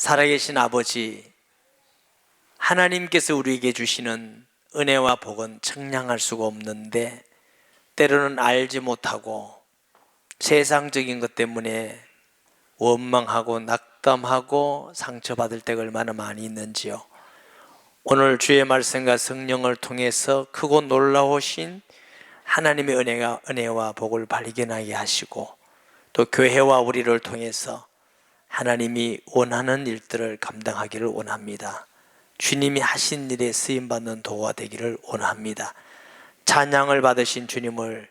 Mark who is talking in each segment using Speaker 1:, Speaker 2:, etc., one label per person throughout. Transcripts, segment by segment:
Speaker 1: 살아계신 아버지, 하나님께서 우리에게 주시는 은혜와 복은 청량할 수가 없는데 때로는 알지 못하고 세상적인 것 때문에 원망하고 낙담하고 상처받을 때가 얼마나 많이 있는지요. 오늘 주의 말씀과 성령을 통해서 크고 놀라우신 하나님의 은혜와 복을 발견하게 하시고 또 교회와 우리를 통해서 하나님이 원하는 일들을 감당하기를 원합니다. 주님이 하신 일에 쓰임받는 도가 되기를 원합니다. 찬양을 받으신 주님을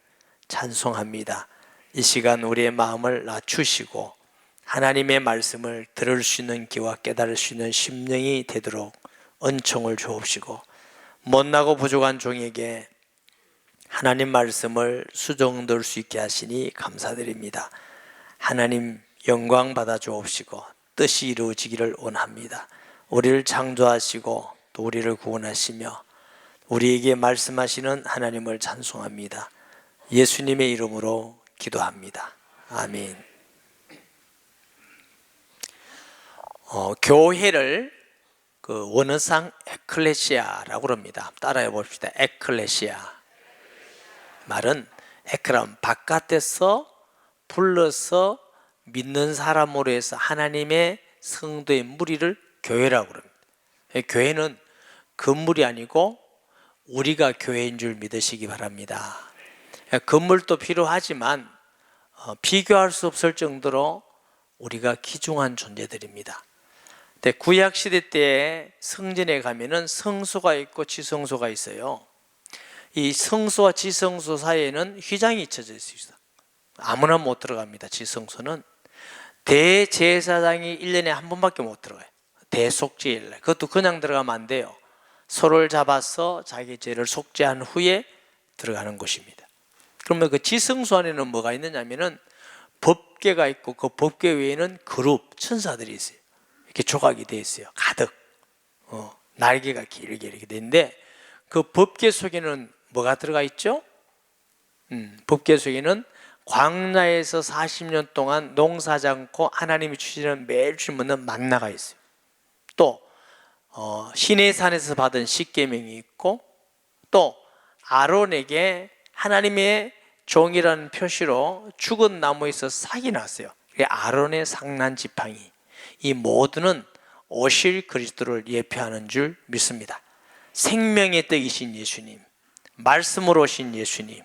Speaker 1: 찬송합니다. 이 시간 우리의 마음을 낮추시고 하나님의 말씀을 들을 수 있는 귀와 깨달을 수 있는 심령이 되도록 은총을 주옵시고 못나고 부족한 종에게 하나님 말씀을 수종들 수 있게 하시니 감사드립니다. 하나님 영광 받아 주옵시고 뜻이 이루어지기를 원합니다. 우리를 창조하시고 또 우리를 구원하시며 우리에게 말씀하시는 하나님을 찬송합니다. 예수님의 이름으로 기도합니다. 아멘. 교회를 원어상 에클레시아라고 합니다. 따라해 봅시다. 에클레시아. 말은 에크람 바깥에서 불러서 믿는 사람으로 해서 하나님의 성도의 무리를 교회라고 합니다. 교회는 건물이 아니고 우리가 교회인 줄 믿으시기 바랍니다. 건물도 필요하지만 비교할 수 없을 정도로 우리가 귀중한 존재들입니다. 구약시대 때 성전에 가면은 성소가 있고 지성소가 있어요. 이 성소와 지성소 사이에는 휘장이 쳐져 있어요. 아무나 못 들어갑니다. 지성소는 대제사장이 1년에 한 번밖에 못 들어가요. 대속죄일 날. 그것도 그냥 들어가면 안 돼요. 소를 잡아서 자기 죄를 속죄한 후에 들어가는 곳입니다. 그러면 그 지성소 안에는 뭐가 있느냐면은 법궤가 있고 그 법궤 외에는 그룹 천사들이 있어요. 이렇게 조각이 되어 있어요. 가득 날개가 길게 이렇게 되는데 그 법궤 속에는 뭐가 들어가 있죠? 법궤 속에는 광야에서 40년 동안 농사하지 않고 하나님이 주시는 매일 주시는 만나가 있어요. 또 시내산에서 받은 십계명이 있고 또 아론에게 하나님의 종이라는 표시로 죽은 나무에서 싹이 났어요. 아론의 상난 지팡이. 이 모두는 오실 그리스도를 예표하는 줄 믿습니다. 생명의 떡이신 예수님, 말씀으로 오신 예수님,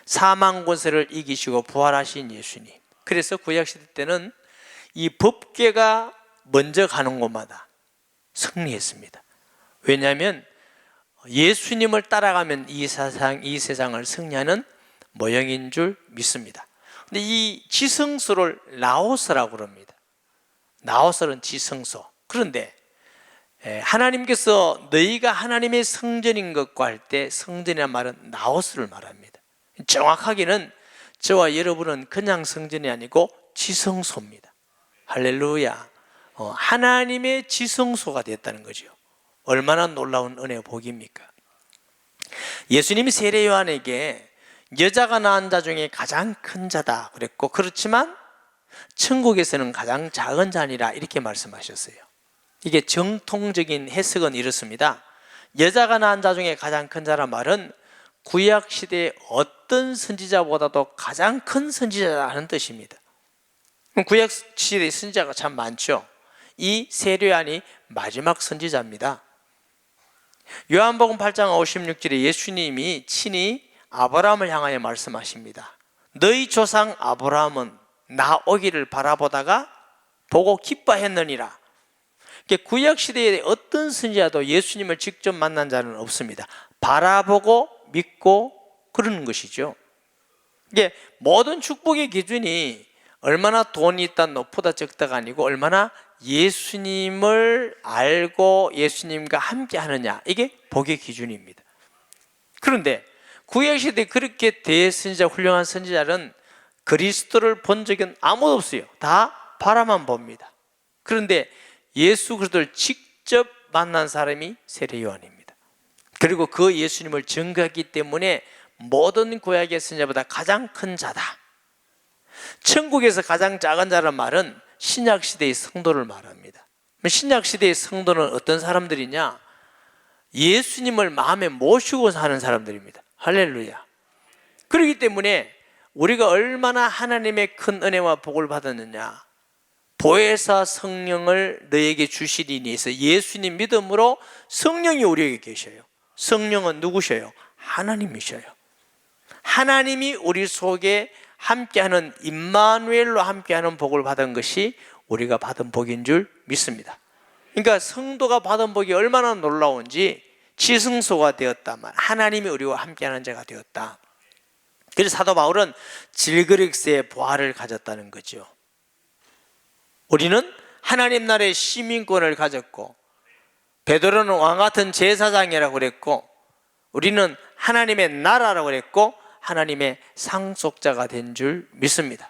Speaker 1: 사망 권세를 이기시고 부활하신 예수님. 그래서 구약시대 때는 이 법궤가 먼저 가는 곳마다 승리했습니다. 왜냐하면 예수님을 따라가면 이 세상을 승리하는 모형인 줄 믿습니다. 근데 이 지성소를 나오스라고 합니다. 나오스는 지성소. 그런데 하나님께서 너희가 하나님의 성전인 것과 할 때 성전이라는 말은 나오스를 말합니다. 정확하게는 저와 여러분은 그냥 성전이 아니고 지성소입니다. 할렐루야. 하나님의 지성소가 됐다는 거죠. 얼마나 놀라운 은혜와 복입니까? 예수님이 세례 요한에게 여자가 낳은 자 중에 가장 큰 자다 그랬고, 그렇지만 천국에서는 가장 작은 자니라 이렇게 말씀하셨어요. 이게 정통적인 해석은 이렇습니다. 여자가 낳은 자 중에 가장 큰 자란 말은 구약시대의 어떤 선지자보다도 가장 큰 선지자라는 뜻입니다. 구약시대의 선지자가 참 많죠. 이 세례 요한이 마지막 선지자입니다. 요한복음 8장 56절에 예수님이 친히 아브라함을 향하여 말씀하십니다. 너희 조상 아브라함은 나 오기를 바라보다가 보고 기뻐했느니라. 구약시대의 어떤 선지자도 예수님을 직접 만난 자는 없습니다. 바라보고 믿고 그러는 것이죠. 이게 모든 축복의 기준이 얼마나 돈이 있다 높다 적다가 아니고 얼마나 예수님을 알고 예수님과 함께 하느냐, 이게 복의 기준입니다. 그런데 구약시대에 그렇게 대선지자, 훌륭한 선지자는 그리스도를 본 적은 아무도 없어요. 다 바라만 봅니다. 그런데 예수 그리스도를 직접 만난 사람이 세례 요한입니다. 그리고 그 예수님을 증거했기 때문에 모든 구약의 선지자보다 가장 큰 자다. 천국에서 가장 작은 자란 말은 신약시대의 성도를 말합니다. 신약 시대의 성도는 어떤 사람들이냐? 예수님을 마음에 모시고 사는 사람들입니다. 할렐루야. 그렇기 때문에 우리가 얼마나 하나님의 큰 은혜와 복을 받았느냐, 보혜사 성령을 너에게 주시리니 해서 예수님 믿음으로 성령이 우리에게 계셔요. 성령은 누구셔요? 하나님이셔요. 하나님이 우리 속에 함께하는 임마누엘로 함께하는 복을 받은 것이 우리가 받은 복인 줄 믿습니다. 그러니까 성도가 받은 복이 얼마나 놀라운지, 지성소가 되었다만 하나님이 우리와 함께하는 자가 되었다. 그래서 사도 바울은 질그릇의 보화를 가졌다는 거죠. 우리는 하나님 나라의 시민권을 가졌고, 베드로는 왕 같은 제사장이라고 그랬고, 우리는 하나님의 나라라고 그랬고, 하나님의 상속자가 된 줄 믿습니다.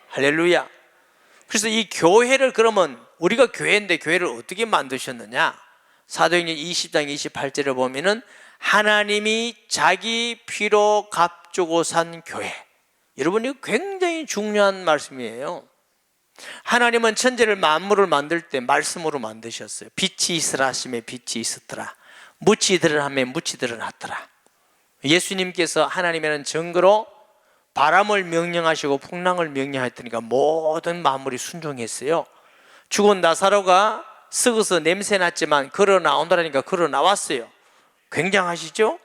Speaker 1: 할렐루야. 그래서 이 교회를, 그러면 우리가 교회인데 교회를 어떻게 만드셨느냐? 사도행전 20장 28절을 보면은 하나님이 자기 피로 값주고 산 교회. 여러분, 이거 굉장히 중요한 말씀이에요. 하나님은 천지를 만물을 만들 때 말씀으로 만드셨어요. 빛이 있으라 하심에 빛이 있었더라. 묻이 드러나매 묻이 드러났더라. 예수님께서 하나님이라는 증거로 바람을 명령하시고 풍랑을 명령하였더니까 모든 만물이 순종했어요. 죽은 나사로가 썩어서 냄새 났지만 걸어 나온다니까 걸어 나왔어요. 굉장하시죠?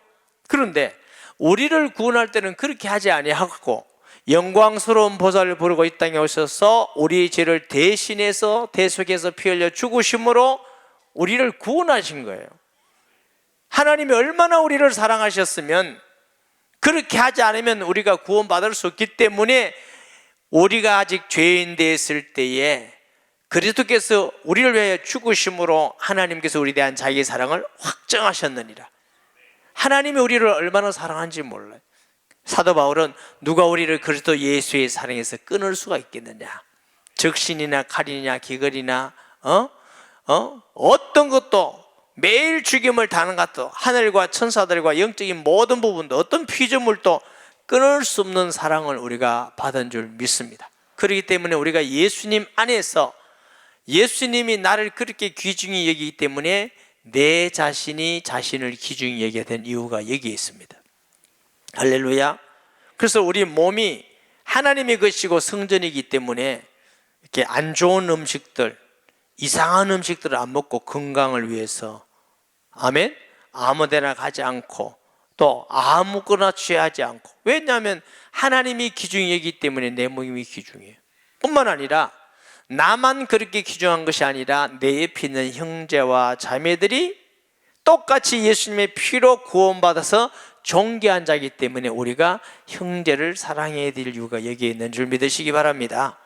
Speaker 1: 그런데 우리를 구원할 때는 그렇게 하지 아니하고 영광스러운 보좌를 부르고 이 땅에 오셔서 우리의 죄를 대신해서 대속해서 피 흘려 죽으심으로 우리를 구원하신 거예요. 하나님이 얼마나 우리를 사랑하셨으면 그렇게 하지 않으면 우리가 구원받을 수 없기 때문에, 우리가 아직 죄인 되었을 때에 그리스도께서 우리를 위하여 죽으심으로 하나님께서 우리에 대한 자기의 사랑을 확정하셨느니라. 하나님이 우리를 얼마나 사랑한지 몰라요. 사도 바울은 누가 우리를 그리스도 예수의 사랑에서 끊을 수가 있겠느냐? 적신이나 칼이나 기근이나 어떤 것도, 매일 죽임을 당하는 것도, 하늘과 천사들과 영적인 모든 부분도, 어떤 피조물도 끊을 수 없는 사랑을 우리가 받은 줄 믿습니다. 그렇기 때문에 우리가 예수님 안에서, 예수님이 나를 그렇게 귀중히 여기기 때문에 내 자신이 자신을 귀중히 여기게 된 이유가 여기에 있습니다. 할렐루야. 그래서 우리 몸이 하나님의 것이고 성전이기 때문에 이렇게 안 좋은 음식들, 이상한 음식들을 안 먹고 건강을 위해서, 아멘, 아무데나 가지 않고 또 아무거나 취하지 않고, 왜냐하면 하나님이 귀중히 여기기 때문에 내 몸이 귀중해요. 뿐만 아니라 나만 그렇게 귀중한 것이 아니라 내 옆에 있는 형제와 자매들이 똑같이 예수님의 피로 구원받아서 존귀한 자이기 때문에 우리가 형제를 사랑해야 될 이유가 여기에 있는 줄 믿으시기 바랍니다.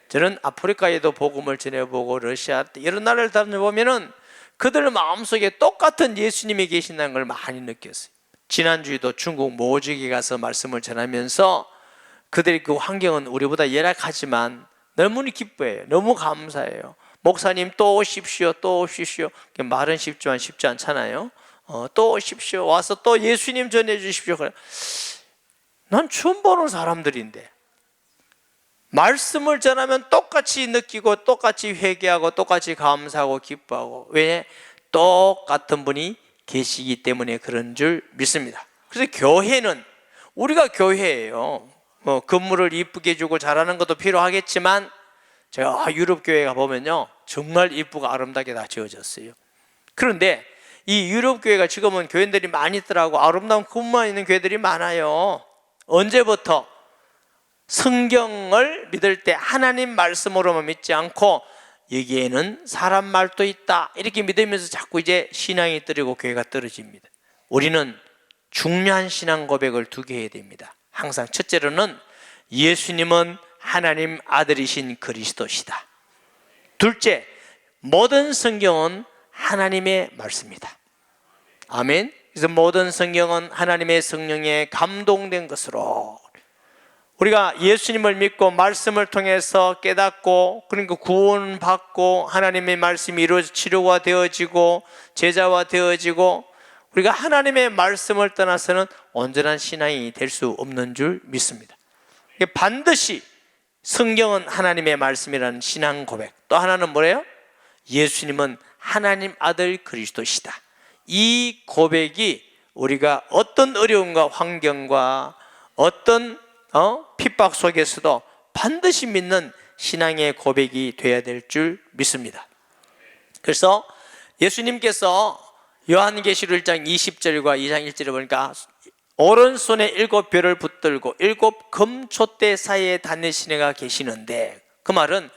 Speaker 1: 저는 아프리카에도 복음을 전해보고 러시아 때 여러 나라를 다녀보면은 그들 마음속에 똑같은 예수님이 계신다는 걸 많이 느꼈어요. 지난주에도 중국 모주에 가서 말씀을 전하면서 그들의 그 환경은 우리보다 열악하지만 너무 기뻐해요. 너무 감사해요. 목사님 또 오십시오, 또 오십시오. 말은 쉽지만 쉽지 않잖아요. 또 오십시오. 와서 또 예수님 전해 주십시오. 그래. 난 처음 보는 사람들인데 말씀을 전하면 똑같이 느끼고 똑같이 회개하고 똑같이 감사하고 기뻐하고, 왜? 똑같은 분이 계시기 때문에 그런 줄 믿습니다. 그래서 교회는, 우리가 교회예요. 건물을 이쁘게 해주고 잘하는 것도 필요하겠지만, 제가 유럽 교회 가보면요 정말 이쁘고 아름답게 다 지어졌어요. 그런데 이 유럽 교회가 지금은 교인들이 많이 있더라고. 아름다운 건물만 있는 교회들이 많아요. 언제부터? 성경을 믿을 때 하나님 말씀으로만 믿지 않고 여기에는 사람 말도 있다 이렇게 믿으면서 자꾸 이제 신앙이 떨어지고 교회가 떨어집니다. 우리는 중요한 신앙 고백을 두 개 해야 됩니다. 항상 첫째로는 예수님은 하나님 아들이신 그리스도시다. 둘째, 모든 성경은 하나님의 말씀이다. 아멘. 그래서 모든 성경은 하나님의 성령에 감동된 것으로, 우리가 예수님을 믿고 말씀을 통해서 깨닫고, 그러니까 구원받고 하나님의 말씀이 이루어져 치료가 되어지고 제자화 되어지고, 우리가 하나님의 말씀을 떠나서는 온전한 신앙이 될 수 없는 줄 믿습니다. 반드시 성경은 하나님의 말씀이라는 신앙 고백. 또 하나는 뭐래요? 예수님은 하나님 아들 그리스도시다. 이 고백이 우리가 어떤 어려움과 환경과 어떤 핍박 속에서도 반드시 믿는 신앙의 고백이 되어야 될 줄 믿습니다. 그래서 예수님께서 요한계시록 1장 20절과 2장 1절에 보니까 오른손에 7별을 붙들고 7 금촛대 사이에 다니시는 이가 계시는데, 그 말은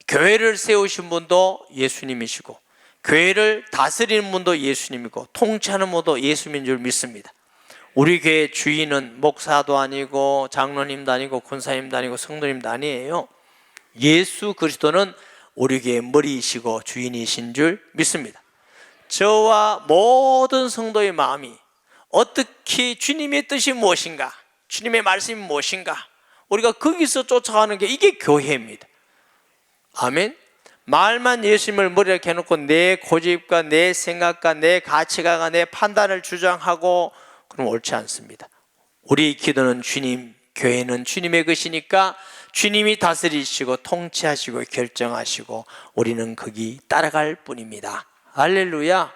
Speaker 1: 교회를 세우신 분도 예수님이시고 교회를 다스리는 분도 예수님이고 통치하는 분도 예수님인 줄 믿습니다. 우리 교회 주인은 목사도 아니고 장로님도 아니고 권사님도 아니고 성도님도 아니에요. 예수 그리스도는 우리 교회의 머리이시고 주인이신 줄 믿습니다. 저와 모든 성도의 마음이 어떻게 주님의 뜻이 무엇인가, 주님의 말씀이 무엇인가, 우리가 거기서 쫓아가는 게 이게 교회입니다. 아멘. 말만 예수님을 머리에 해놓고 내 고집과 내 생각과 내 가치관과 내 판단을 주장하고 그럼 옳지 않습니다. 우리 기도는 주님, 교회는 주님의 것이니까 주님이 다스리시고 통치하시고 결정하시고 우리는 거기 따라갈 뿐입니다. 할렐루야.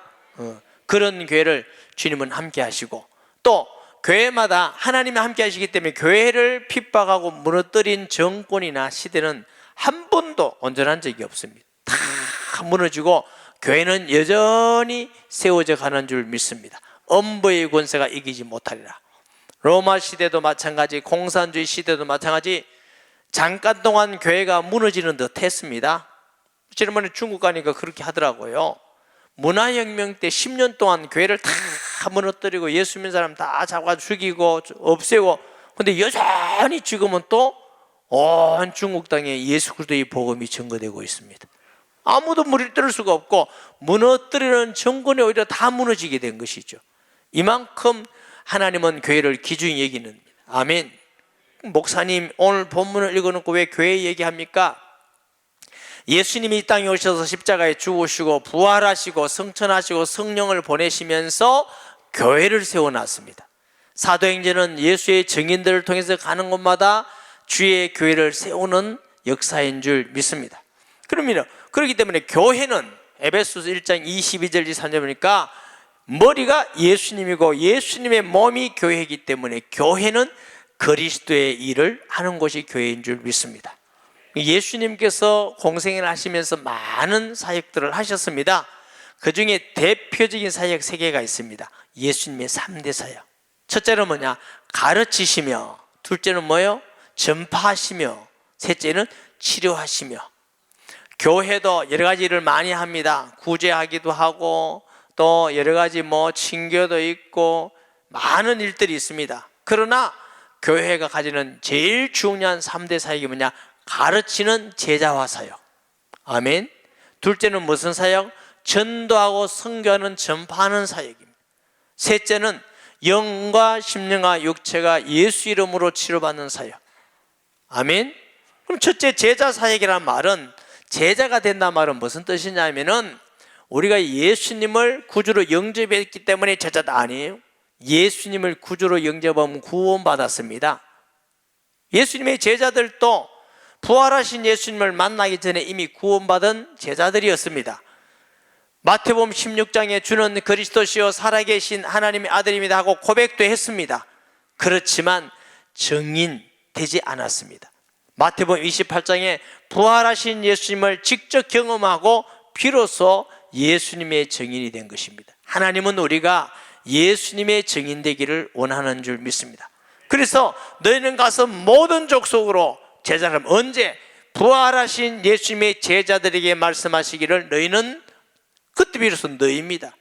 Speaker 1: 그런 교회를 주님은 함께 하시고, 또 교회마다 하나님이 함께 하시기 때문에 교회를 핍박하고 무너뜨린 정권이나 시대는 한 번도 온전한 적이 없습니다. 다 무너지고 교회는 여전히 세워져 가는 줄 믿습니다. 엄부의 권세가 이기지 못하리라. 로마 시대도 마찬가지, 공산주의 시대도 마찬가지, 잠깐 동안 교회가 무너지는 듯 했습니다. 지난번에 중국 가니까 그렇게 하더라고요. 문화혁명 때 10년 동안 교회를 다 무너뜨리고 예수 믿는 사람 다 잡아 죽이고 없애고, 근데 여전히 지금은 또 온 중국 땅에 예수 그리스도의 복음이 증거되고 있습니다. 아무도 무너뜨릴 수가 없고 무너뜨리는 정권이 오히려 다 무너지게 된 것이죠. 이만큼 하나님은 교회를 귀중히 여기는. 아멘. 목사님 오늘 본문을 읽어놓고 왜 교회 얘기합니까? 예수님이 이 땅에 오셔서 십자가에 죽으시고 부활하시고 승천하시고 성령을 보내시면서 교회를 세워놨습니다. 사도행전은 예수의 증인들을 통해서 가는 곳마다 주의 교회를 세우는 역사인 줄 믿습니다. 그렇기 때문에 교회는 에베소서 1장 22절 23절 보니까 머리가 예수님이고 예수님의 몸이 교회이기 때문에 교회는 그리스도의 일을 하는 곳이 교회인 줄 믿습니다. 예수님께서 공생을 하시면서 많은 사역들을 하셨습니다. 그 중에 대표적인 사역 3개가 있습니다. 예수님의 3대 사역. 첫째는 뭐냐? 가르치시며, 둘째는 뭐예요? 전파하시며, 셋째는 치료하시며. 교회도 여러 가지 일을 많이 합니다. 구제하기도 하고 또 여러 가지 친교도 있고 많은 일들이 있습니다. 그러나 교회가 가지는 제일 중요한 3대 사역이 뭐냐? 가르치는 제자화 사역. 아멘. 둘째는 무슨 사역? 전도하고 선교하는 전파하는 사역입니다. 셋째는 영과 심령과 육체가 예수 이름으로 치료받는 사역. 아멘. 그럼 첫째 제자 사역이라는 말은, 제자가 된다는 말은 무슨 뜻이냐면은 우리가 예수님을 구주로 영접했기 때문에 제자가 아니에요. 예수님을 구주로 영접하면 구원받았습니다. 예수님의 제자들도 부활하신 예수님을 만나기 전에 이미 구원받은 제자들이었습니다. 마태복음 16장에 주는 그리스도시요 살아계신 하나님의 아들입니다 하고 고백도 했습니다. 그렇지만 증인되지 않았습니다. 마태복음 28장에 부활하신 예수님을 직접 경험하고 비로소 예수님의 증인이 된 것입니다. 하나님은 우리가 예수님의 증인 되기를 원하는 줄 믿습니다. 그래서 너희는 가서 모든 족속으로 제자를, 언제? 부활하신 예수님의 제자들에게 말씀하시기를 너희는, 그때 비로소 너희입니다.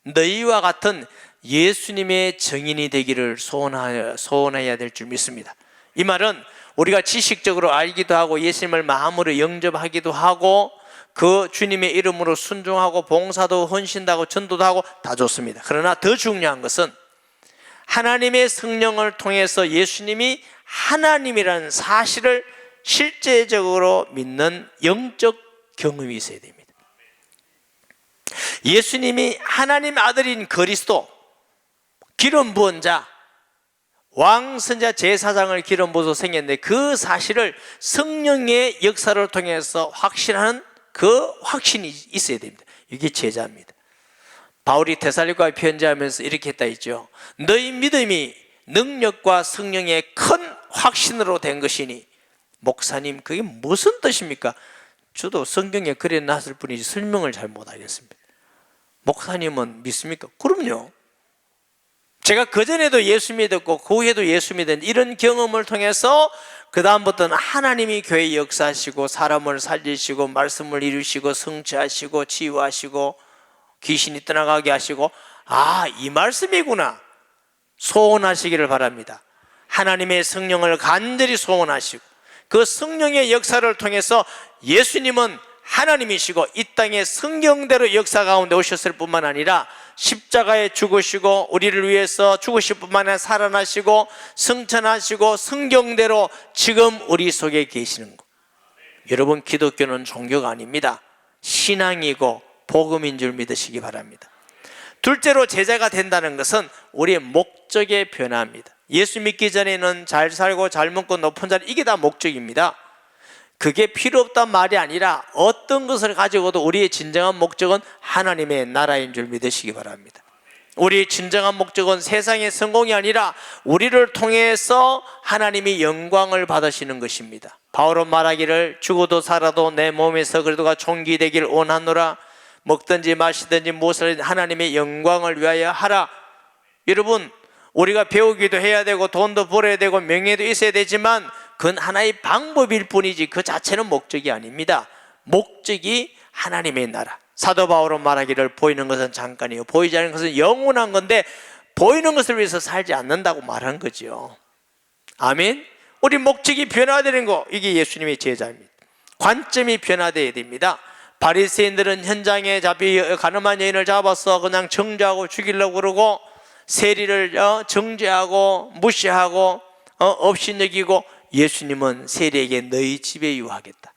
Speaker 1: 너희와 같은 예수님의 증인이 되기를 소원해야 될 줄 믿습니다. 이 말은 우리가 지식적으로 알기도 하고 예수님을 마음으로 영접하기도 하고 그 주님의 이름으로 순종하고 봉사도 헌신도 하고 전도도 하고 다 좋습니다. 그러나 더 중요한 것은 하나님의 성령을 통해서 예수님이 하나님이라는 사실을 실제적으로 믿는 영적 경험이 있어야 됩니다. 예수님이 하나님 아들인 그리스도, 기름 부은 자, 왕선자 제사장을 기름 부어서 생겼는데 그 사실을 성령의 역사를 통해서 확신하는 그 확신이 있어야 됩니다. 이게 제자입니다. 바울이 데살로니가에 편지하면서 이렇게 했다 했죠. 너희 믿음이 능력과 성령의 큰 확신으로 된 것이니. 목사님, 그게 무슨 뜻입니까? 저도 성경에 그래 놨을 뿐이지 설명을 잘 못하겠습니다. 목사님은 믿습니까? 그럼요. 제가 그전에도 예수 믿었고 그 후에도 예수 믿은 이런 경험을 통해서 그 다음부터는 하나님이 교회 역사하시고 사람을 살리시고 말씀을 이루시고 성취하시고 치유하시고 귀신이 떠나가게 하시고, 아, 이 말씀이구나 소원하시기를 바랍니다. 하나님의 성령을 간절히 소원하시고 그 성령의 역사를 통해서 예수님은 하나님이시고 이 땅에 성경대로 역사 가운데 오셨을 뿐만 아니라 십자가에 죽으시고 우리를 위해서 죽으실 뿐만 아니라 살아나시고 승천하시고 성경대로 지금 우리 속에 계시는 것. 여러분, 기독교는 종교가 아닙니다. 신앙이고 복음인 줄 믿으시기 바랍니다. 둘째로 제자가 된다는 것은 우리의 목적의 변화입니다. 예수 믿기 전에는 잘 살고 잘 먹고 높은 자리, 이게 다 목적입니다. 그게 필요 없단 말이 아니라 어떤 것을 가지고도 우리의 진정한 목적은 하나님의 나라인 줄 믿으시기 바랍니다. 우리의 진정한 목적은 세상의 성공이 아니라 우리를 통해서 하나님이 영광을 받으시는 것입니다. 바울은 말하기를 죽어도 살아도 내 몸에서 그래도가 존귀되길 원하노라. 먹든지 마시든지 무엇을 하나님의 영광을 위하여 하라. 여러분, 우리가 배우기도 해야 되고 돈도 벌어야 되고 명예도 있어야 되지만 그건 하나의 방법일 뿐이지 그 자체는 목적이 아닙니다. 목적이 하나님의 나라. 사도 바울은 말하기를 보이는 것은 잠깐이요 보이지 않는 것은 영원한 건데 보이는 것을 위해서 살지 않는다고 말한 거죠. 아멘. 우리 목적이 변화되는 거, 이게 예수님의 제자입니다. 관점이 변화되어야 됩니다. 바리새인들은 현장에 가늠한 여인을 잡아서 그냥 정죄하고 죽이려고 그러고 세리를 정죄하고 무시하고 없이 여기고, 예수님은 세리에게 너희 집에 유하겠다.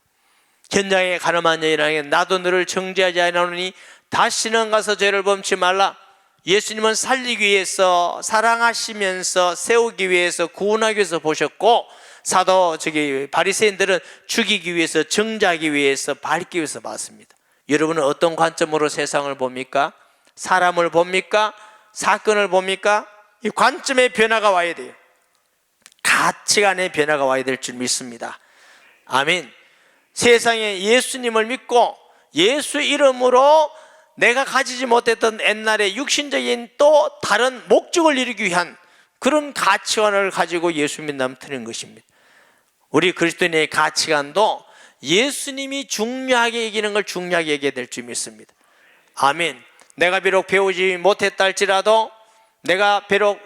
Speaker 1: 현장에 가늠한 여인에게 나도 너를 정죄하지 아니하노니 다시는 가서 죄를 범치 말라. 예수님은 살리기 위해서, 사랑하시면서 세우기 위해서, 구원하기 위해서 보셨고, 바리새인들은 죽이기 위해서, 정죄하기 위해서, 밟기 위해서 봤습니다. 여러분은 어떤 관점으로 세상을 봅니까? 사람을 봅니까? 사건을 봅니까? 이 관점의 변화가 와야 돼요. 가치관의 변화가 와야 될 줄 믿습니다. 아멘. 세상에 예수님을 믿고 예수 이름으로 내가 가지지 못했던 옛날의 육신적인 또 다른 목적을 이루기 위한 그런 가치관을 가지고 예수 믿는다면 틀린 것입니다. 우리 그리스도인의 가치관도 예수님이 중요하게 여기는 걸 중요하게 여겨야 될 줄 믿습니다. 아멘. 내가 비록 배우지 못했다 할지라도, 내가 비록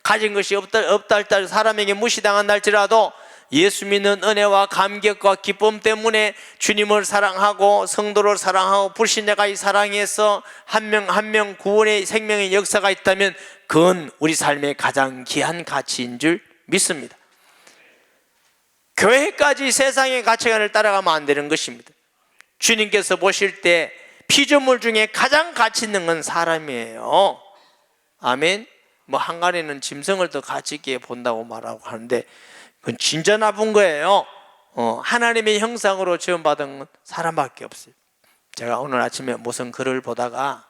Speaker 1: 가진 것이 없다 할지라도, 사람에게 무시당한다 할지라도 예수 믿는 은혜와 감격과 기쁨 때문에 주님을 사랑하고 성도를 사랑하고 불신자가 이 사랑에서 한 명 한 명 구원의 생명의 역사가 있다면 그건 우리 삶의 가장 귀한 가치인 줄 믿습니다. 교회까지 세상의 가치관을 따라가면 안 되는 것입니다. 주님께서 보실 때 피조물 중에 가장 가치 있는 건 사람이에요. 아멘. 한간에는 짐승을 더 가치 있게 본다고 말하고 하는데 그건 진짜 나쁜 거예요. 하나님의 형상으로 지음받은 건 사람밖에 없어요. 제가 오늘 아침에 무슨 글을 보다가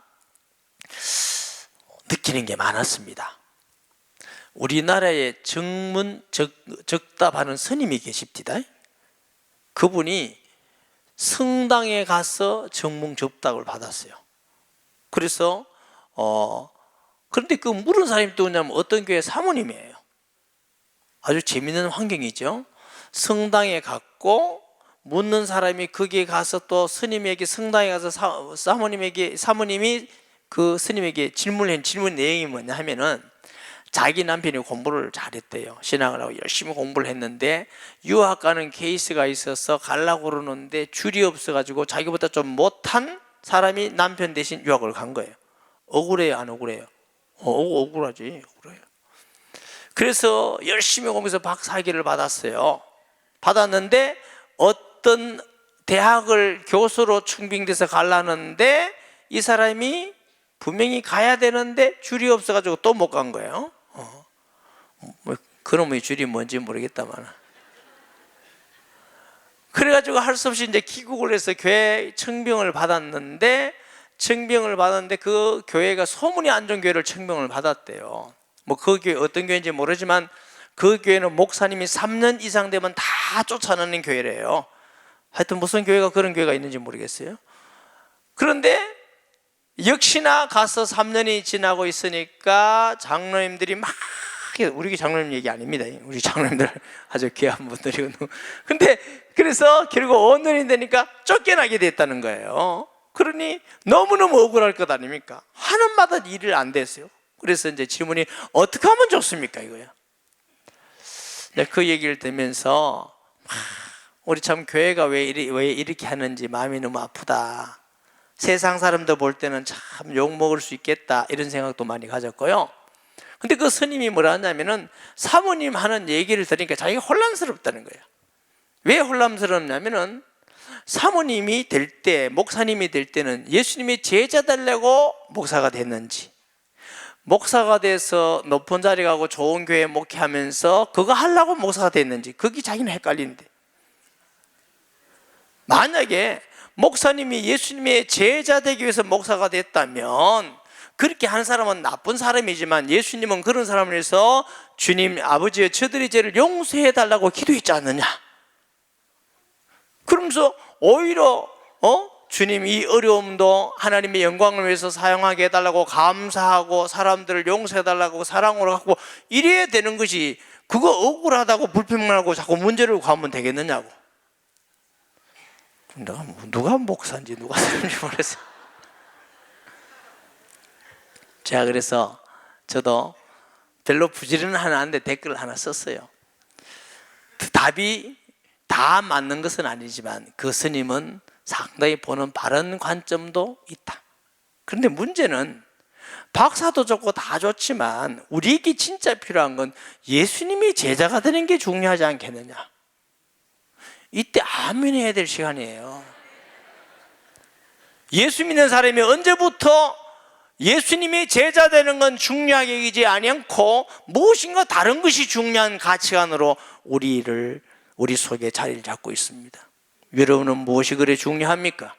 Speaker 1: 느끼는 게 많았습니다. 우리나라에 적답하는 스님이 계십니다. 그분이 성당에 가서 정문 접답을 받았어요. 그래서 그런데 그 물은 사람이 또 뭐냐면 어떤 교회 사모님이에요. 아주 재밌는 환경이죠. 성당에 갔고 묻는 사람이 거기에 가서 또 스님에게, 성당에 가서 사모님이 그 스님에게 질문 내용이 뭐냐 하면은 자기 남편이 공부를 잘했대요. 신앙을 하고 열심히 공부를 했는데 유학 가는 케이스가 있어서 가려고 그러는데 줄이 없어가지고 자기보다 좀 못한 사람이 남편 대신 유학을 간 거예요. 억울해요, 안 억울해요? 억울하지, 억울해요. 그래서 열심히 공부해서 박사학위를 받았어요. 받았는데 어떤 대학을 교수로 충빙돼서 가려는데 이 사람이 분명히 가야 되는데 줄이 없어가지고 또 못 간 거예요. 그놈의 줄이 뭔지 모르겠다만 그래가지고 할 수 없이 이제 귀국을 해서 교회 청병을 받았는데 그 교회가 소문이 안 좋은 교회를 청병을 받았대요. 뭐 그 교회 어떤 교회인지 모르지만 그 교회는 목사님이 3년 이상 되면 다 쫓아내는 교회래요. 하여튼 무슨 교회가 그런 교회가 있는지 모르겠어요. 그런데 역시나 가서 3년이 지나고 있으니까 장로님들이 막, 우리 장로님 얘기 아닙니다. 우리 장로님들 아주 귀한 분들이고. 근데 그래서 결국 5년이 되니까 쫓겨나게 됐다는 거예요. 그러니 너무너무 억울할 것 아닙니까? 하는 마다 일을 안 됐어요. 그래서 이제 질문이 어떻게 하면 좋습니까? 이거야. 그 얘기를 들으면서 우리 참 교회가 왜 이렇게 하는지 마음이 너무 아프다. 세상 사람들 볼 때는 참 욕먹을 수 있겠다 이런 생각도 많이 가졌고요. 근데 그 스님이 뭐라 하냐면은 사모님 하는 얘기를 들으니까 자기가 혼란스럽다는 거예요. 왜 혼란스럽냐면은 사모님이 될 때, 목사님이 될 때는 예수님이 제자 되려고 목사가 됐는지, 목사가 돼서 높은 자리 가고 좋은 교회 목회하면서 그거 하려고 목사가 됐는지, 그게 자기는 헷갈리는데, 만약에 목사님이 예수님의 제자 되기 위해서 목사가 됐다면 그렇게 한 사람은 나쁜 사람이지만 예수님은 그런 사람을 위해서 주님 아버지의 저들의 죄를 용서해 달라고 기도했지 않느냐. 그러면서 오히려 주님 이 어려움도 하나님의 영광을 위해서 사용하게 해달라고 감사하고 사람들을 용서해달라고 사랑으로 하고 이래야 되는 것이, 그거 억울하다고 불평하고 자꾸 문제를 가면 되겠느냐고. 누가 목사인지 누가 사람인지 모르겠어요. 제가 그래서 저도 별로 부지런은 않은데 댓글을 하나 썼어요. 답이 다 맞는 것은 아니지만 그 스님은 상당히 보는 바른 관점도 있다. 그런데 문제는 박사도 좋고 다 좋지만 우리에게 진짜 필요한 건 예수님이 제자가 되는 게 중요하지 않겠느냐. 이때 아멘 해야 될 시간이에요. 예수 믿는 사람이 언제부터 예수님이 제자 되는 건 중요하게 여기지 않고 무엇인가 다른 것이 중요한 가치관으로 우리 속에 자리를 잡고 있습니다. 여러분은 무엇이 그래 중요합니까?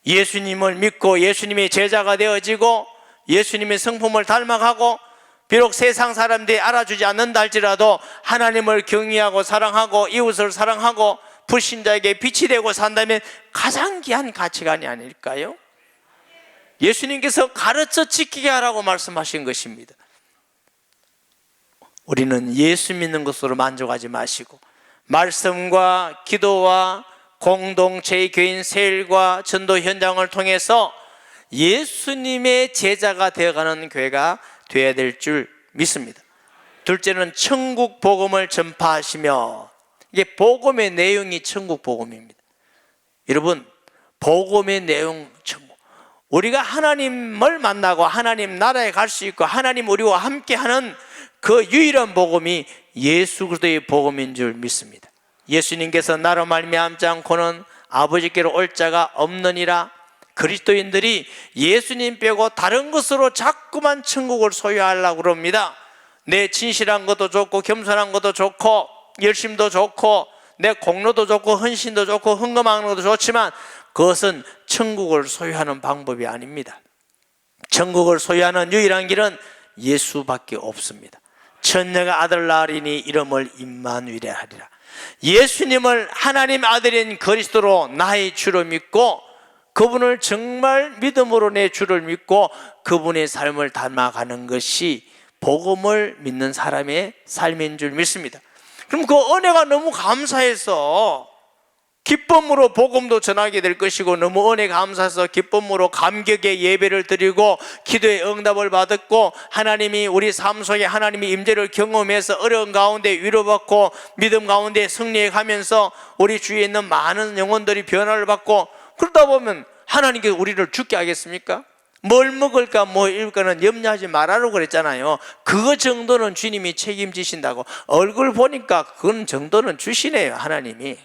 Speaker 1: 예수님을 믿고 예수님의 제자가 되어지고 예수님의 성품을 닮아가고 비록 세상 사람들이 알아주지 않는다 할지라도 하나님을 경외하고 사랑하고 이웃을 사랑하고 불신자에게 빛이 되고 산다면 가장 귀한 가치관이 아닐까요? 예수님께서 가르쳐 지키게 하라고 말씀하신 것입니다. 우리는 예수 믿는 것으로 만족하지 마시고 말씀과 기도와 공동체의 교인 세일과 전도 현장을 통해서 예수님의 제자가 되어가는 교회가 되어야 될 줄 믿습니다. 둘째는 천국 복음을 전파하시며, 이게 복음의 내용이 천국 복음입니다. 여러분, 복음의 내용 천국, 우리가 하나님을 만나고 하나님 나라에 갈 수 있고 하나님 우리와 함께하는 그 유일한 복음이 예수 그리스도의 복음인 줄 믿습니다. 예수님께서 나로 말미암지 않고는 아버지께로 올 자가 없느니라. 그리스도인들이 예수님 빼고 다른 것으로 자꾸만 천국을 소유하려고 그럽니다. 내 진실한 것도 좋고 겸손한 것도 좋고 열심도 좋고 내 공로도 좋고 헌신도 좋고 헌금하는 것도 좋지만 그것은 천국을 소유하는 방법이 아닙니다. 천국을 소유하는 유일한 길은 예수밖에 없습니다. 천녀가 아들 낳으리니 이름을 임마누엘이라 하리라. 예수님을 하나님 아들인 그리스도로 나의 주로 믿고 그분을 정말 믿음으로 내 주를 믿고 그분의 삶을 닮아가는 것이 복음을 믿는 사람의 삶인 줄 믿습니다. 그럼 그 은혜가 너무 감사해서 기쁨으로 복음도 전하게 될 것이고, 너무 은혜 감사해서 기쁨으로 감격의 예배를 드리고 기도의 응답을 받았고 하나님이 우리 삶 속에 하나님의 임재를 경험해서 어려운 가운데 위로받고 믿음 가운데 승리해 가면서 우리 주위에 있는 많은 영혼들이 변화를 받고, 그러다 보면 하나님께서 우리를 죽게 하겠습니까? 뭘 먹을까 뭐 입을까는 염려하지 말라고 그랬잖아요. 그거 정도는 주님이 책임지신다고. 얼굴 보니까 그건 정도는 주시네요, 하나님이.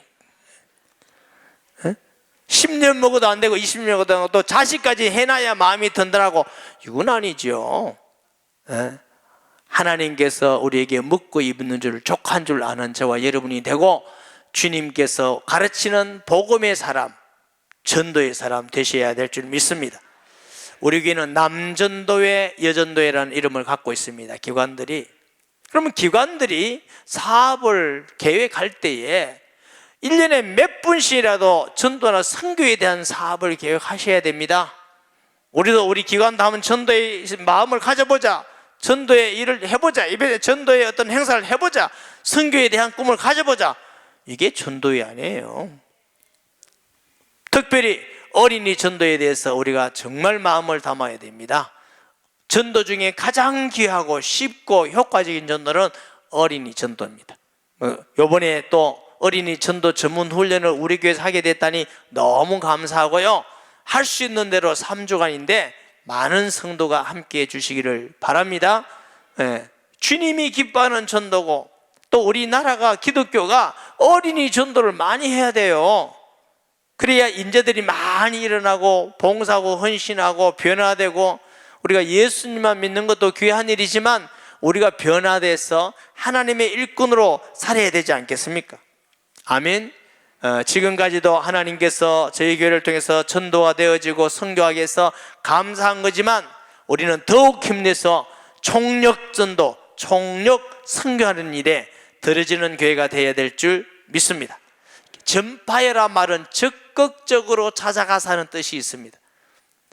Speaker 1: 10년 먹어도 안 되고 20년 먹어도 안 되고 또 자식까지 해놔야 마음이 든든하고, 이건 아니죠. 하나님께서 우리에게 먹고 입는 줄 족한 줄 아는 저와 여러분이 되고 주님께서 가르치는 복음의 사람, 전도의 사람 되셔야 될 줄 믿습니다. 우리 교회는 남전도회, 여전도회라는 이름을 갖고 있습니다. 기관들이. 그러면 기관들이 사업을 계획할 때에 1년에 몇 분씩이라도 전도나 선교에 대한 사업을 계획하셔야 됩니다. 우리도 우리 기관도 한번 전도의 마음을 가져보자, 전도의 일을 해보자, 이번에 전도의 어떤 행사를 해보자, 선교에 대한 꿈을 가져보자. 이게 전도회 아니에요. 특별히 어린이 전도에 대해서 우리가 정말 마음을 담아야 됩니다. 전도 중에 가장 귀하고 쉽고 효과적인 전도는 어린이 전도입니다. 이번에 또 어린이 전도 전문 훈련을 우리 교회에서 하게 됐다니 너무 감사하고요. 할 수 있는 대로 3주간인데 많은 성도가 함께 해 주시기를 바랍니다. 주님이 기뻐하는 전도고, 또 우리나라가 기독교가 어린이 전도를 많이 해야 돼요. 그래야 인재들이 많이 일어나고 봉사하고 헌신하고 변화되고, 우리가 예수님만 믿는 것도 귀한 일이지만 우리가 변화돼서 하나님의 일꾼으로 살아야 되지 않겠습니까? 아멘. 지금까지도 하나님께서 저희 교회를 통해서 전도가 되어지고 선교하게 해서 감사한 거지만, 우리는 더욱 힘내서 총력 전도, 총력 선교하는 일에 들어지는 교회가 되어야 될 줄 믿습니다. 전파해라 말은 적극적으로 찾아가서 하는 뜻이 있습니다.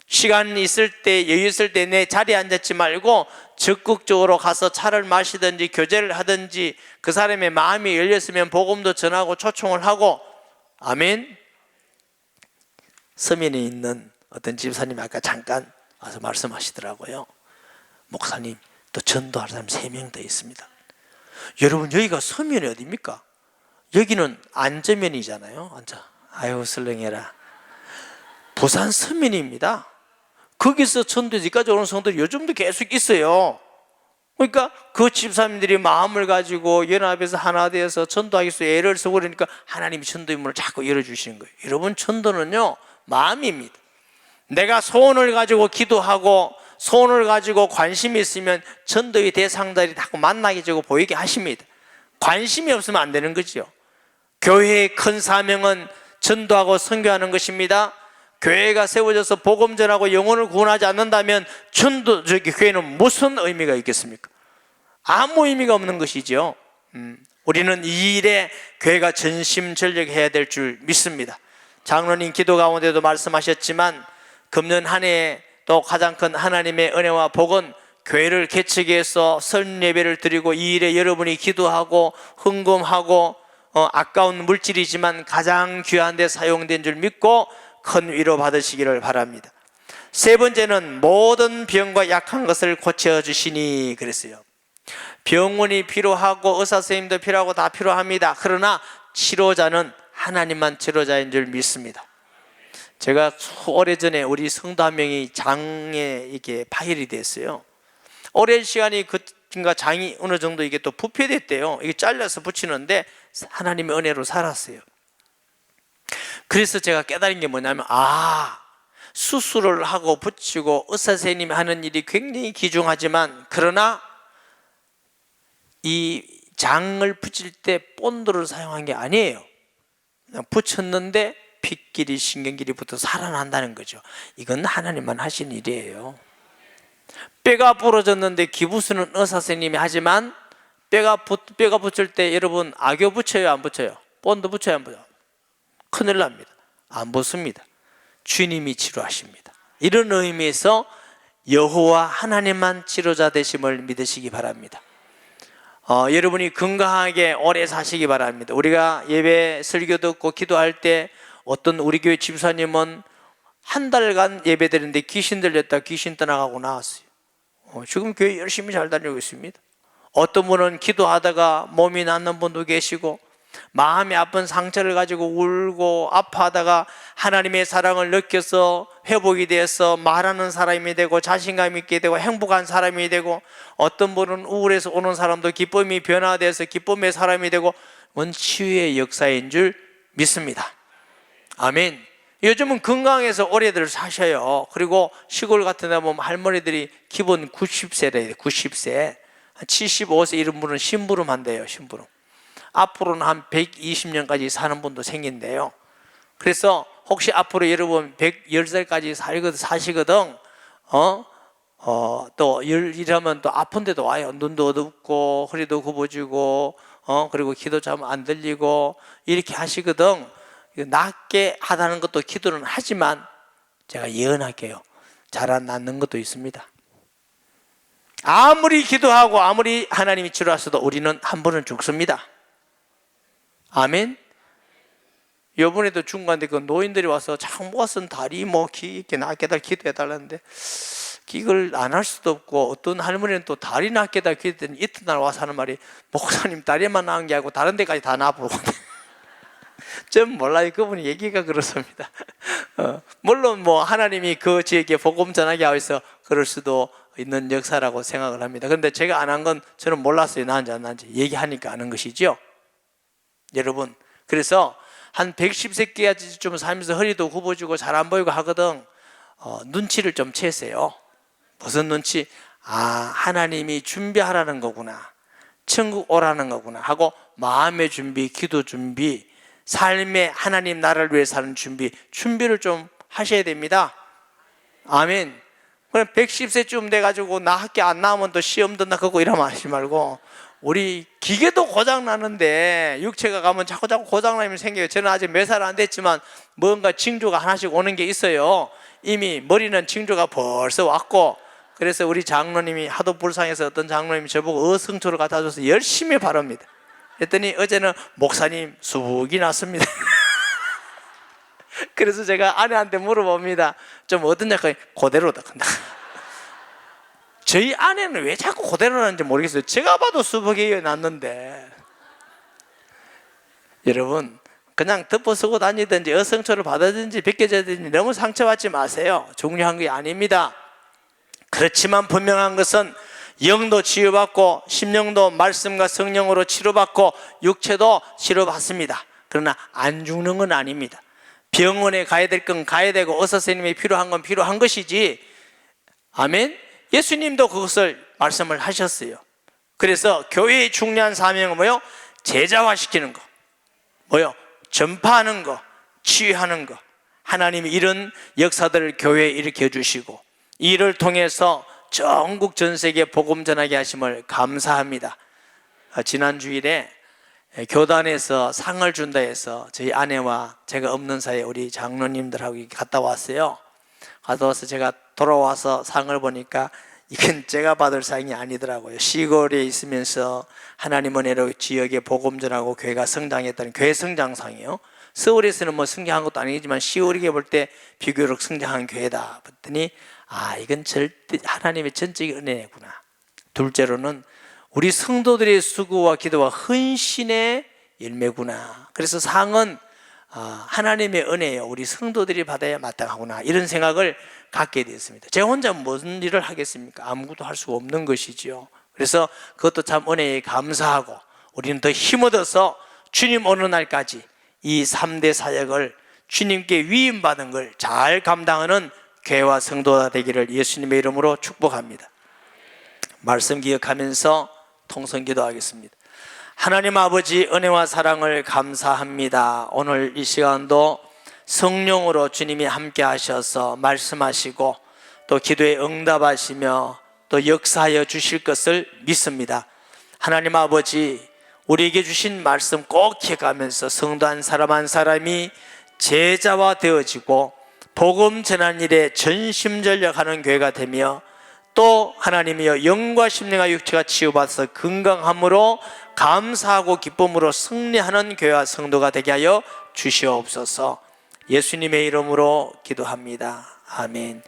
Speaker 1: 시간 있을 때, 여유 있을 때 내 자리에 앉았지 말고 적극적으로 가서 차를 마시든지 교제를 하든지, 그 사람의 마음이 열렸으면 복음도 전하고 초청을 하고. 아멘. 서면에 있는 어떤 집사님이 아까 잠깐 와서 말씀하시더라고요. 목사님, 또 전도할 사람 3명 더 있습니다. 여러분, 여기가 서면이 어디입니까? 여기는 안전면이잖아요. 앉아. 아유, 설렁해라. 부산 서면입니다. 거기서 전도지까지 오는 성도들이 요즘도 계속 있어요. 그러니까 그 집사님들이 마음을 가지고 연합해서 하나 되어서 전도하기 위해서 애를 쓰고 그러니까 하나님이 전도의 문을 자꾸 열어주시는 거예요. 여러분, 전도는요, 마음입니다. 내가 소원을 가지고 기도하고 소원을 가지고 관심이 있으면 전도의 대상자들이 자꾸 만나게 되고 보이게 하십니다. 관심이 없으면 안 되는 거죠. 교회의 큰 사명은 전도하고 선교하는 것입니다. 교회가 세워져서 복음 전하고 영혼을 구원하지 않는다면 교회는 무슨 의미가 있겠습니까? 아무 의미가 없는 것이죠. 우리는 이 일에 교회가 전심전력해야 될 줄 믿습니다. 장로님 기도 가운데도 말씀하셨지만, 금년 한 해에 또 가장 큰 하나님의 은혜와 복은 교회를 개척해 서 설 예배를 드리고 이 일에 여러분이 기도하고 헌금하고 아까운 물질이지만 가장 귀한 데 사용된 줄 믿고 큰 위로 받으시기를 바랍니다. 세 번째는 모든 병과 약한 것을 고쳐주시니 그랬어요. 병원이 필요하고 의사 선생님도 필요하고 다 필요합니다. 그러나 치료자는 하나님만 치료자인 줄 믿습니다. 제가 오래전에 우리 성도 한 명이 장에 이게 파열이 됐어요. 오랜 시간이 그러니까 장이 어느 정도 이게 또 부패됐대요. 이게 잘라서 붙이는데 하나님의 은혜로 살았어요. 그래서 제가 깨달은 게 뭐냐면, 수술을 하고 붙이고 의사 선생님이 하는 일이 굉장히 귀중하지만, 그러나 이 장을 붙일 때 본드를 사용한 게 아니에요. 그냥 붙였는데 핏길이 신경길이 붙어 살아난다는 거죠. 이건 하나님만 하신 일이에요. 뼈가 부러졌는데 기부스는 의사 선생님이 하지만, 뼈가 붙일 때 여러분 악교 붙여요, 안 붙여요? 본드 붙여요, 안 붙여요? 큰일 납니다. 안 붙습니다. 주님이 치료하십니다. 이런 의미에서 여호와 하나님만 치료자 되심을 믿으시기 바랍니다. 여러분이 건강하게 오래 사시기 바랍니다. 우리가 예배 설교 듣고 기도할 때 어떤 우리 교회 집사님은 한 달간 예배 드리는데 귀신 들렸다 귀신 떠나가고 나왔어요. 지금 교회 열심히 잘 다니고 있습니다. 어떤 분은 기도하다가 몸이 낫는 분도 계시고, 마음이 아픈 상처를 가지고 울고 아파하다가 하나님의 사랑을 느껴서 회복이 되어서 말하는 사람이 되고 자신감 있게 되고 행복한 사람이 되고, 어떤 분은 우울해서 오는 사람도 기쁨이 변화돼서 기쁨의 사람이 되고, 치유의 역사인 줄 믿습니다. 아멘. 요즘은 건강해서 오래들 사셔요. 그리고 시골 같은 데 보면 할머니들이 기본 90세래. 90세 75세 이런 분은 심부름 한대요. 심부름. 앞으로는 한 120년까지 사는 분도 생긴대요. 그래서 혹시 앞으로 여러분 110살까지 사시거든 또 이러면 또 아픈 데도 와요. 눈도 어둡고 허리도 굽어지고 그리고 기도 잘 안 들리고 이렇게 하시거든. 낫게 하다는 것도 기도는 하지만 제가 예언할게요. 잘 안 낫는 것도 있습니다. 아무리 기도하고 아무리 하나님이 치료하셔도 우리는 한 번은 죽습니다. 아멘. 요번에도 중간에 그 노인들이 와서 장모가 쓴 다리 이렇게 낫게 달 기도해달라는데 이걸 안 할 수도 없고, 어떤 할머니는 또 다리 낫게 달 기도했더니 이튿날 와서 하는 말이, 목사님 다리만 나은 게 아니고 다른 데까지 다 나아보고. 전 몰라요. 그분이 얘기가 그렇습니다. 물론 뭐 하나님이 그 지역에 복음 전하게 하고 있어 그럴 수도 있는 역사라고 생각을 합니다. 그런데 제가 안 한 건 저는 몰랐어요. 나은지 안 나은지. 얘기하니까 아는 것이죠. 여러분, 그래서 한 110세까지 좀 살면서 허리도 굽어지고 잘 안 보이고 하거든. 눈치를 좀 채세요. 무슨 눈치? 하나님이 준비하라는 거구나, 천국 오라는 거구나 하고 마음의 준비, 기도 준비, 삶의 하나님 나라를 위해 사는 준비를 좀 하셔야 됩니다. 아멘. 그럼 110세쯤 돼가지고 나 학교 안 나오면 또 시험 든다 그거 이러면 하지 말고, 우리 기계도 고장나는데 육체가 가면 자꾸 고장나면 생겨요. 저는 아직 몇 살 안 됐지만 뭔가 징조가 하나씩 오는 게 있어요. 이미 머리는 징조가 벌써 왔고, 그래서 우리 장로님이 하도 불쌍해서 어떤 장로님이 저보고 어성초를 갖다 줘서 열심히 바릅니다. 그랬더니 어제는 목사님 수북이 났습니다. 그래서 제가 아내한테 물어봅니다. 좀 어떠냐? 그대로다. 저희 아내는 왜 자꾸 그대로 나는지 모르겠어요. 제가 봐도 수북이 났는데. 여러분, 그냥 덮어 쓰고 다니든지 어성초를 받아든지 벗겨지든지 너무 상처받지 마세요. 중요한 게 아닙니다. 그렇지만 분명한 것은 영도 치유받고 심령도 말씀과 성령으로 치료받고 육체도 치료받습니다. 그러나 안 죽는 건 아닙니다. 병원에 가야 될 건 가야 되고 의사선생님이 필요한 건 필요한 것이지. 아멘. 예수님도 그것을 말씀을 하셨어요. 그래서 교회의 중요한 사명은 뭐요? 제자화시키는 거, 뭐요? 전파하는 거, 치유하는 거. 하나님이 이런 역사들을 교회에 일으켜 주시고 이를 통해서 전국 전 세계 복음 전하게 하심을 감사합니다. 지난 주일에 교단에서 상을 준다 해서 저희 아내와 제가 없는 사이에 우리 장로님들하고 갔다 왔어요. 갔다 와서 제가 돌아와서 상을 보니까 이건 제가 받을 상이 아니더라고요. 시골에 있으면서 하나님 은혜로 지역에 복음 전하고 교회가 성장했다는 교회 성장상이요. 서울에서는 뭐 성장한 것도 아니지만 시골에 볼 때 비교적 성장한 교회다 봤더니 이건 절대 하나님의 전적인 은혜구나. 둘째로는 우리 성도들의 수고와 기도와 헌신의 열매구나. 그래서 상은 하나님의 은혜예요. 우리 성도들이 받아야 마땅하구나. 이런 생각을 갖게 되었습니다. 제가 혼자 무슨 일을 하겠습니까? 아무것도 할 수가 없는 것이지요. 그래서 그것도 참 은혜에 감사하고 우리는 더 힘 얻어서 주님 오는 날까지 이 3대 사역을 주님께 위임받은 걸 잘 감당하는 교회와 성도가 되기를 예수님의 이름으로 축복합니다. 말씀 기억하면서 통성 기도하겠습니다. 하나님 아버지, 은혜와 사랑을 감사합니다. 오늘 이 시간도 성령으로 주님이 함께 하셔서 말씀하시고 또 기도에 응답하시며 또 역사하여 주실 것을 믿습니다. 하나님 아버지, 우리에게 주신 말씀 꼭 기억하면서 성도 한 사람 한 사람이 제자화 되어지고 복음 전하는 일에 전심전력하는 교회가 되며 또 하나님이여 영과 심령과 육체가 치유받아서 건강함으로 감사하고 기쁨으로 승리하는 교회와 성도가 되게 하여 주시옵소서. 예수님의 이름으로 기도합니다. 아멘.